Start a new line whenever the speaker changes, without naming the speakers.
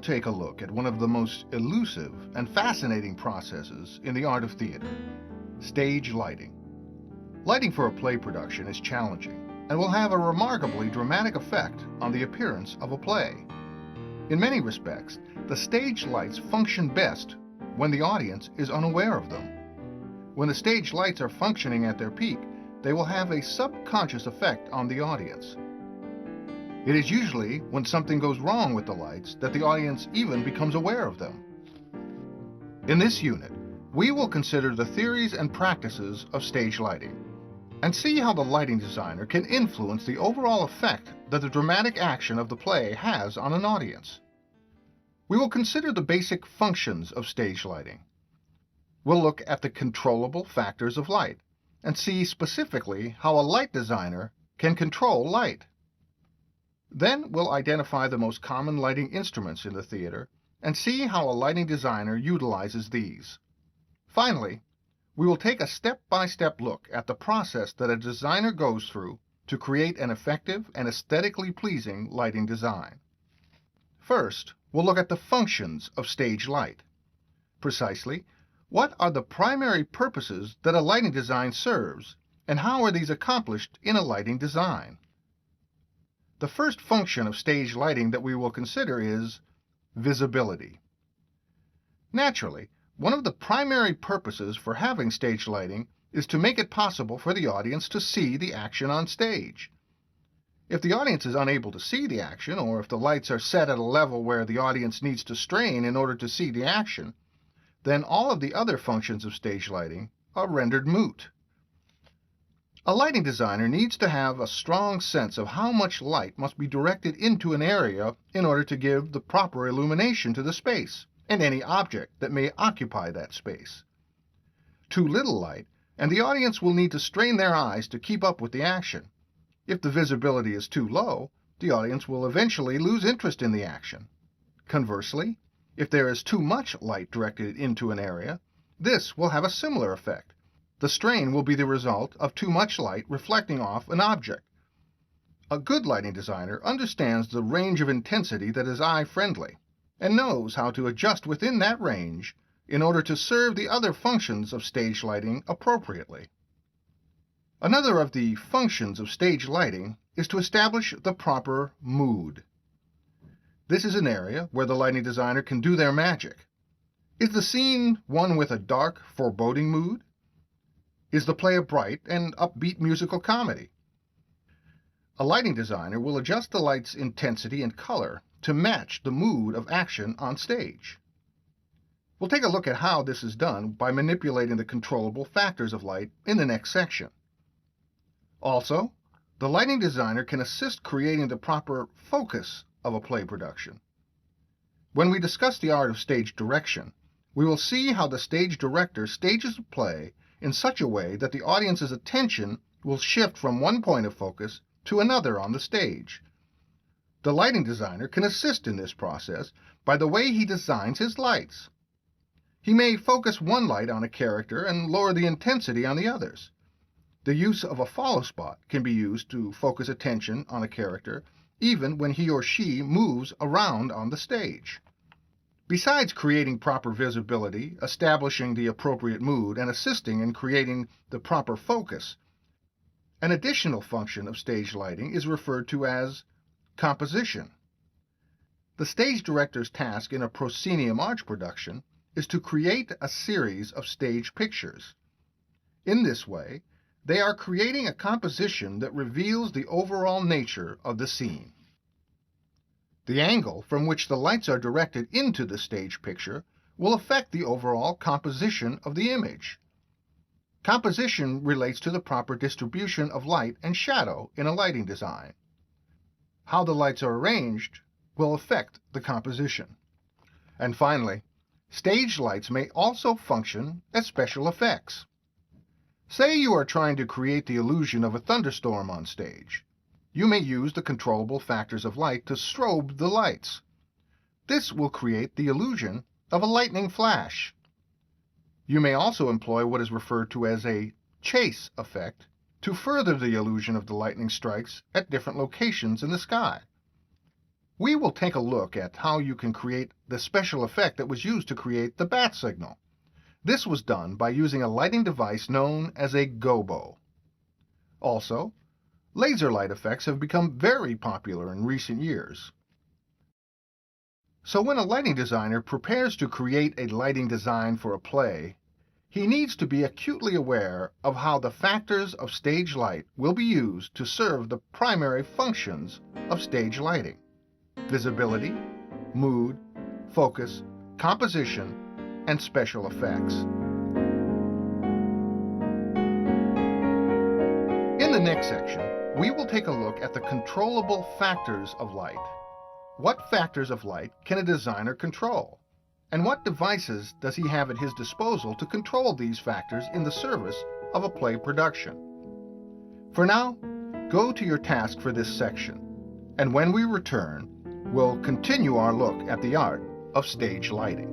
take a look at one of the most elusive and fascinating processes in the art of theater: stage lighting. Lighting for a play production is challenging and will have a remarkably dramatic effect on the appearance of a play. In many respects, the stage lights function best when the audience is unaware of them. When the stage lights are functioning at their peak, they will have a subconscious effect on the audience. It is usually when something goes wrong with the lights that the audience even becomes aware of them. In this unit, we will consider the theories and practices of stage lighting and see how the lighting designer can influence the overall effect that the dramatic action of the play has on an audience. We will consider the basic functions of stage lighting. We'll look at the controllable factors of light and see specifically how a light designer can control light. Then we'll identify the most common lighting instruments in the theater and see how a lighting designer utilizes these. Finally, we will take a step-by-step look at the process that a designer goes through to create an effective and aesthetically pleasing lighting design. First, we'll look at the functions of stage light. Precisely, what are the primary purposes that a lighting design serves, and how are these accomplished in a lighting design? The first function of stage lighting that we will consider is visibility. Naturally, one of the primary purposes for having stage lighting is to make it possible for the audience to see the action on stage. If the audience is unable to see the action, or if the lights are set at a level where the audience needs to strain in order to see the action, then all of the other functions of stage lighting are rendered moot. A lighting designer needs to have a strong sense of how much light must be directed into an area in order to give the proper illumination to the space and any object that may occupy that space. Too little light, and the audience will need to strain their eyes to keep up with the action. If the visibility is too low, the audience will eventually lose interest in the action. Conversely, if there is too much light directed into an area, this will have a similar effect. The strain will be the result of too much light reflecting off an object. A good lighting designer understands the range of intensity that is eye-friendly and knows how to adjust within that range in order to serve the other functions of stage lighting appropriately. Another of the functions of stage lighting is to establish the proper mood. This is an area where the lighting designer can do their magic. Is the scene one with a dark, foreboding mood? Is the play a bright and upbeat musical comedy? A lighting designer will adjust the light's intensity and color to match the mood of action on stage. We'll take a look at how this is done by manipulating the controllable factors of light in the next section. Also, the lighting designer can assist creating the proper focus of a play production. When we discuss the art of stage direction, we will see how the stage director stages a play in such a way that the audience's attention will shift from one point of focus to another on the stage. The lighting designer can assist in this process by the way he designs his lights. He may focus one light on a character and lower the intensity on the others. The use of a follow spot can be used to focus attention on a character even when he or she moves around on the stage. Besides creating proper visibility, establishing the appropriate mood, and assisting in creating the proper focus, an additional function of stage lighting is referred to as composition. The stage director's task in a proscenium arch production is to create a series of stage pictures. In this way, they are creating a composition that reveals the overall nature of the scene. The angle from which the lights are directed into the stage picture will affect the overall composition of the image. Composition relates to the proper distribution of light and shadow in a lighting design. How the lights are arranged will affect the composition. And finally, stage lights may also function as special effects. Say you are trying to create the illusion of a thunderstorm on stage. You may use the controllable factors of light to strobe the lights. This will create the illusion of a lightning flash. You may also employ what is referred to as a chase effect to further the illusion of the lightning strikes at different locations in the sky. We will take a look at how you can create the special effect that was used to create the bat signal. This was done by using a lighting device known as a gobo. Also, laser light effects have become very popular in recent years. So when a lighting designer prepares to create a lighting design for a play, he needs to be acutely aware of how the factors of stage light will be used to serve the primary functions of stage lighting: visibility, mood, focus, composition, and special effects. In the next section, we will take a look at the controllable factors of light. What factors of light can a designer control? And what devices does he have at his disposal to control these factors in the service of a play production? For now, go to your task for this section, and when we return, we'll continue our look at the art of stage lighting.